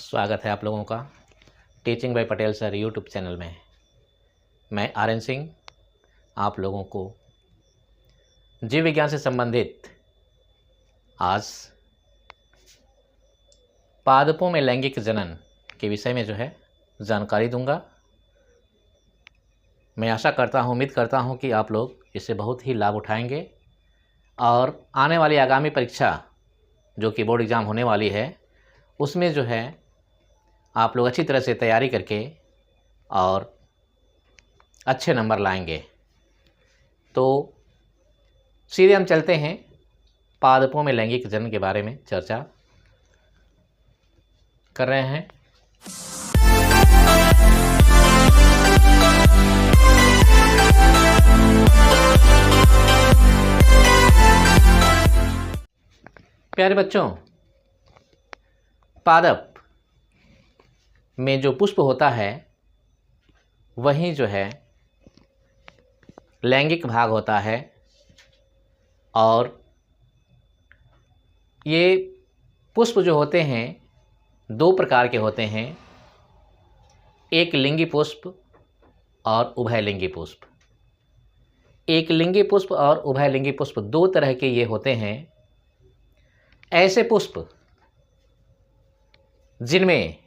स्वागत है आप लोगों का teaching bye Patel sir YouTube channel में। मैं आर्यन सिंह आप लोगों को जीव विज्ञान से संबंधित आज पादपों में लैंगिक जनन के विषय में जो है जानकारी दूंगा। मैं आशा करता हूँ, उम्मीद करता हूँ कि आप लोग इससे बहुत ही लाभ उठाएंगे और आने वाली आगामी परीक्षा जो कि बोर्ड एग्ज़ाम होने वाली है उसमें जो है आप लोग अच्छी तरह से तैयारी करके और अच्छे नंबर लाएंगे। तो सीधे हम चलते हैं पादपों में लैंगिक जनन के बारे में चर्चा कर रहे हैं। प्यारे बच्चों, पादप में जो पुष्प होता है वहीं जो है लैंगिक भाग होता है और ये पुष्प जो होते हैं दो प्रकार के होते हैं, एक लिंगी पुष्प और उभयलिंगी पुष्प। एक लिंगी पुष्प और उभयलिंगी पुष्प दो तरह के ये होते हैं। ऐसे पुष्प जिनमें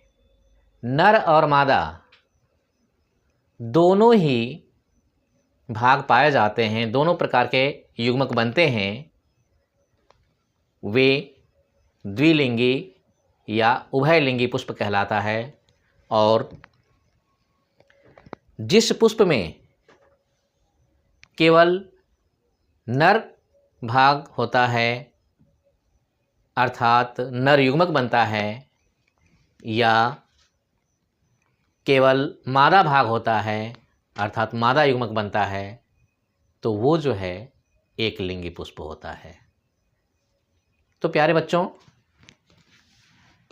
नर और मादा दोनों ही भाग पाए जाते हैं, दोनों प्रकार के युग्मक बनते हैं, वे द्विलिंगी या उभयलिंगी पुष्प कहलाता है। और जिस पुष्प में केवल नर भाग होता है अर्थात नर युग्मक बनता है या केवल मादा भाग होता है अर्थात मादा युग्मक बनता है, तो वो जो है एक लिंगी पुष्प होता है। तो प्यारे बच्चों,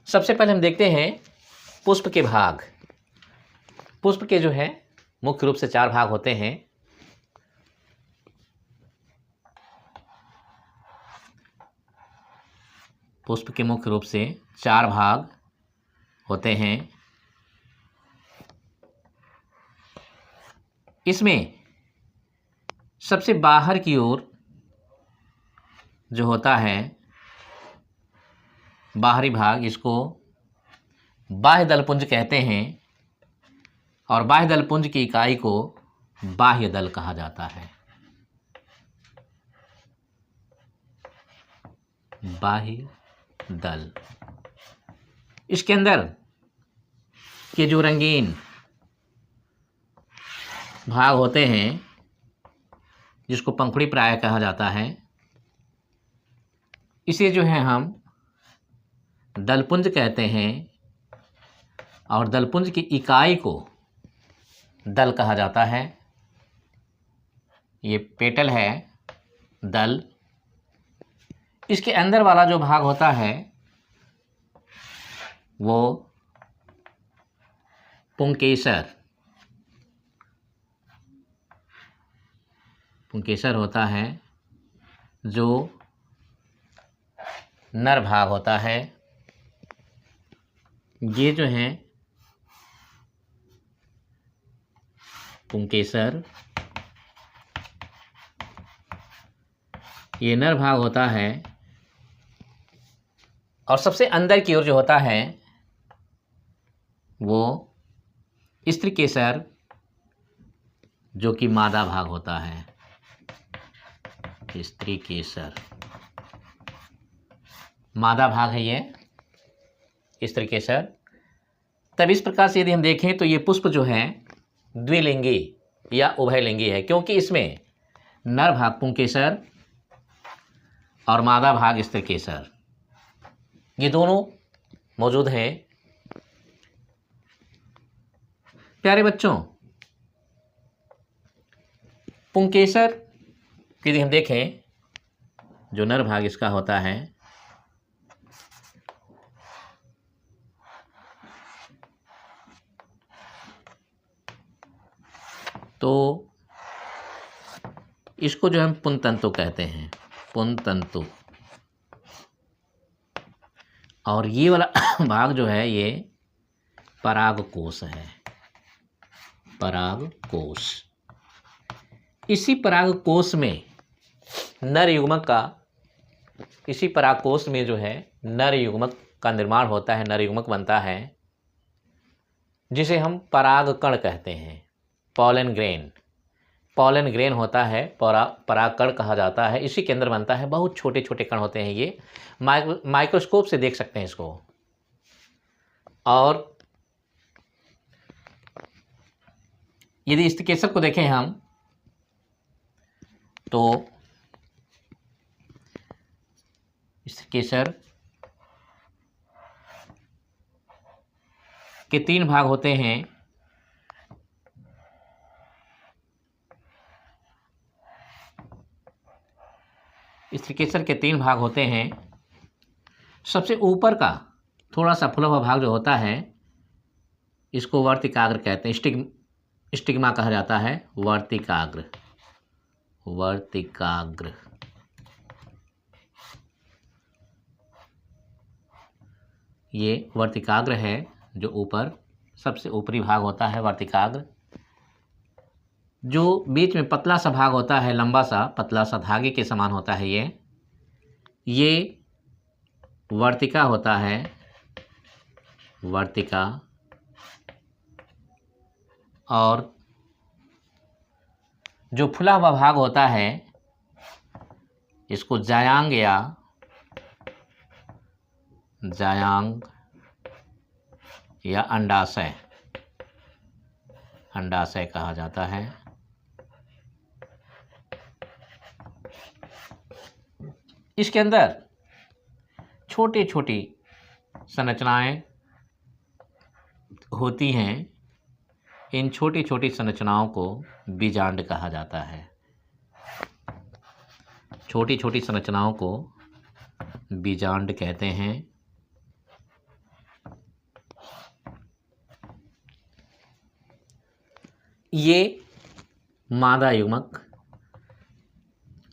सबसे पहले हम देखते हैं पुष्प के भाग। पुष्प के जो है मुख्य रूप से चार भाग होते हैं। पुष्प के मुख्य रूप से चार भाग होते हैं। इसमें सबसे बाहर की ओर जो होता है बाहरी भाग, इसको बाह्य दलपुंज कहते हैं और बाह्य दलपुंज की इकाई को बाह्य दल कहा जाता है। बाह्य दल, इसके अंदर के जो रंगीन भाग होते हैं जिसको पंखुड़ी प्राय कहा जाता है, इसे जो है हम दलपुंज कहते हैं और दलपुंज की इकाई को दल कहा जाता है। ये पेटल है दल। इसके अंदर वाला जो भाग होता है वो पुंकेसर होता है, जो नर भाग होता है। ये जो है पुंकेसर, ये नर भाग होता है। और सबसे अंदर की ओर जो होता है वो स्त्रीकेसर, जो कि मादा भाग होता है। स्त्रीकेसर मादा भाग है ये स्त्रीकेसर। तब इस प्रकार से यदि हम देखें तो ये पुष्प जो है द्विलिंगी या उभयलिंगी है, क्योंकि इसमें नर भाग पुंकेसर और मादा भाग स्त्रीकेसर ये दोनों मौजूद हैं। प्यारे बच्चों, पुंकेसर यदि हम देखें जो नर भाग इसका होता है, तो इसको जो हम पुंतंतु कहते हैं, पुंतंतु। और ये वाला भाग जो है ये परागकोश है, परागकोश। इसी परागकोश में नर युग्मक का, इसी परागकोश में जो है नर युग्मक का निर्माण होता है, नर युग्मक बनता है, जिसे हम परागकण कहते हैं, पॉलन ग्रेन। पॉलन ग्रेन होता है, परागकण कहा जाता है। इसी के अंदर बनता है, बहुत छोटे छोटे कण होते हैं ये, माइक्रोस्कोप से देख सकते हैं इसको। और यदि स्थिकेसर को देखें हम तो स्थिकेसर के 3 भाग होते हैं। स्थिकेसर के 3 भाग होते हैं। सबसे ऊपर का थोड़ा सा फुला हुआ भाग जो होता है, इसको वर्तिकाग्र कहते हैं, स्टिग्मा कहा जाता है, वर्तिकाग्र, वर्तिकाग्र। ये वर्तिकाग्र है, जो ऊपर सबसे ऊपरी भाग होता है, वर्तिकाग्र। जो बीच में पतला सा भाग होता है, लंबा सा पतला सा धागे के समान होता है, ये वर्तिका होता है, वर्तिका। और जो फुला हुआ भाग होता है, इसको जायांग या अंडाशय, अंडाशय कहा जाता है। इसके अंदर छोटी छोटी संरचनाएं होती हैं। इन छोटी छोटी संरचनाओं को बीजांड कहा जाता है। छोटी छोटी संरचनाओं को बीजांड कहते हैं। ये मादा युग्मक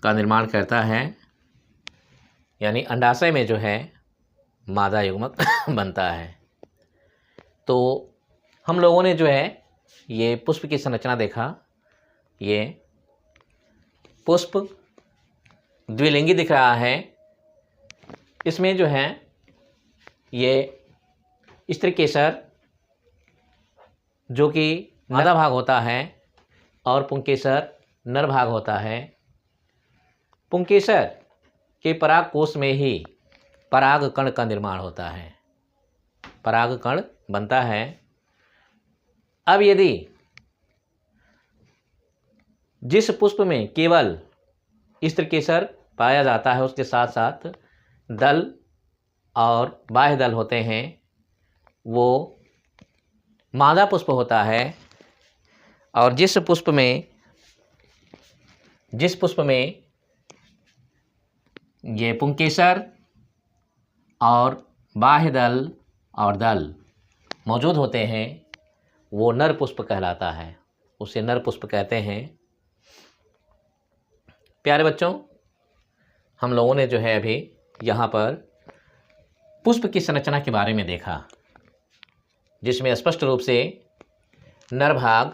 का निर्माण करता है, यानी अंडाशय में जो है मादा युग्मक बनता है। तो हम लोगों ने जो है ये पुष्प की संरचना देखा। ये पुष्प द्विलिंगी दिख रहा है। इसमें जो है ये स्त्रीकेसर जो कि मादा भाग होता है, और पुंकेसर नर भाग होता है। पुंकेसर के परागकोश में ही परागकण का निर्माण होता है, परागकण बनता है। अब यदि जिस पुष्प में केवल स्त्रीकेसर पाया जाता है, उसके साथ साथ दल और बाह्य दल होते हैं, वो मादा पुष्प होता है। और जिस पुष्प में ये पुंकेसर और बाह्य दल और दल मौजूद होते हैं, वो नर पुष्प कहलाता है, उसे नर पुष्प कहते हैं। प्यारे बच्चों, हम लोगों ने जो है अभी यहाँ पर पुष्प की संरचना के बारे में देखा, जिसमें स्पष्ट रूप से नर भाग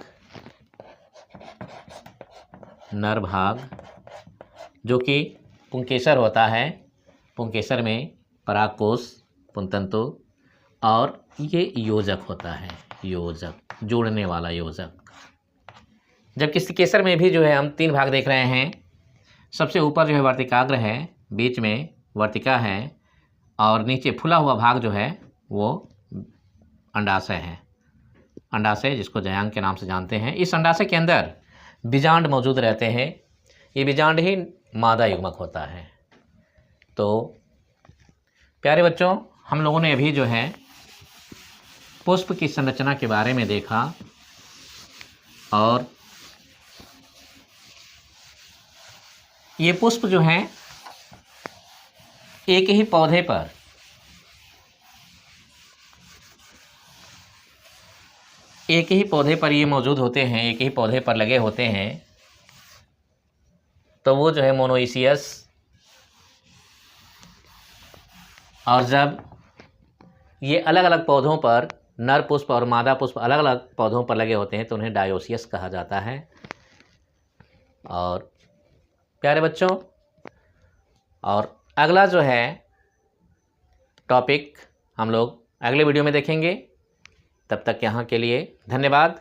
जो कि पुंकेसर होता है, पुंकेसर में परागकोश, पुंतंतु, और ये योजक होता है, योजक, जोड़ने वाला योजक। जबकि स्त्रीकेसर में भी जो है हम 3 भाग देख रहे हैं। सबसे ऊपर जो है वर्तिकाग्र है, बीच में वर्तिका है, और नीचे फुला हुआ भाग जो है वो अंडाशय है, अंडाशय जिसको जायांग के नाम से जानते हैं। इस अंडाशय के अंदर बीजांड मौजूद रहते हैं। ये बीजांड ही मादा युग्मक होता है। तो प्यारे बच्चों, हम लोगों ने अभी जो है पुष्प की संरचना के बारे में देखा, और ये पुष्प जो हैं एक ही पौधे पर ये मौजूद होते हैं, एक ही पौधे पर लगे होते हैं। तो वो जो है मोनोइसियस, और जब ये अलग अलग पौधों पर नर पुष्प और मादा पुष्प अलग अलग पौधों पर लगे होते हैं तो उन्हें डायोसियस कहा जाता है। और प्यारे बच्चों, और अगला जो है टॉपिक हम लोग अगले वीडियो में देखेंगे। तब तक यहाँ के लिए धन्यवाद।